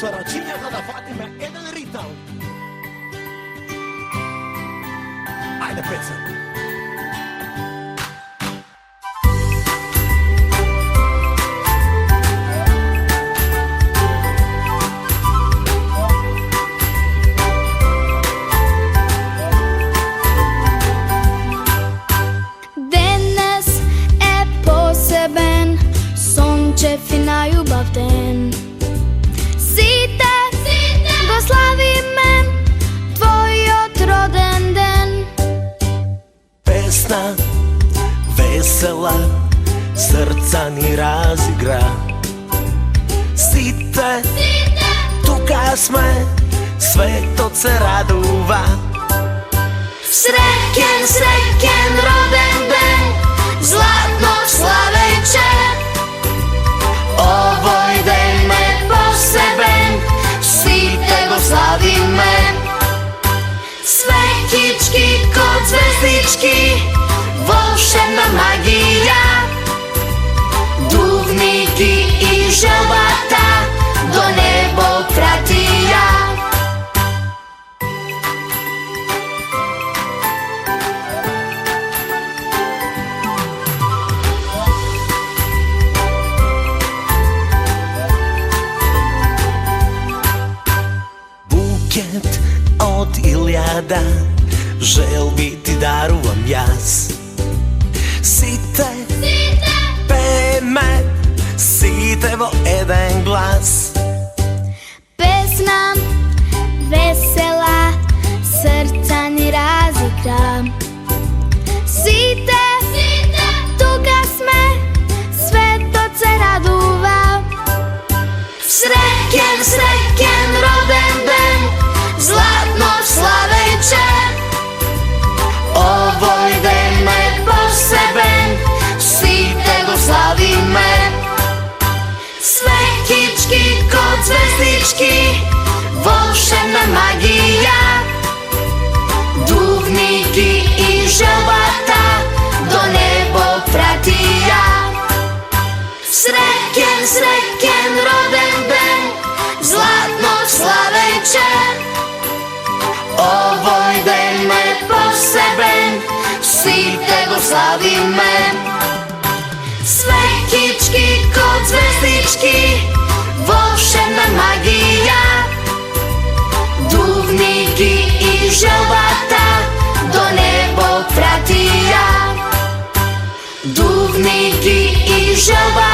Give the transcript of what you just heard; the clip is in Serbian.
Soročinjaka da Fatime jedan ritam. Ajde, peca. Денес е посебен, сончев и најубав ден. Сите го славиме, твојот роден ден. Pesna, vesela, srca ni razigра. Site, tuka sme, svetot se radува. Srećen, srećen roden den, zlatno slaveće. Ovoj den je poseben, site go slavime. Svetički kod zvezdički, volšebna magija. Duvniki i želbata do nebo pratija. Buket od Ilijada, želbi ti daruvam jas. Site, peme, sitevo jedan glas. Pesna vesela, srca ni razigra. Site, tuga sme, svetot se raduva. Srećen, srećen roden den, zlatno slaveće. Ovoj den je poseben, site go slavime. Svetički kod zvezdički, volšebna magija. Duvniki i želbata do nebo pratija. Srećen, srećen roden den, zlatno slaveće. Ovoj den je poseben, site go slavime. Svetički kod zvezdički, volšebna magija. Duvniki i želbata do nebo pratija. Duvniki i želbata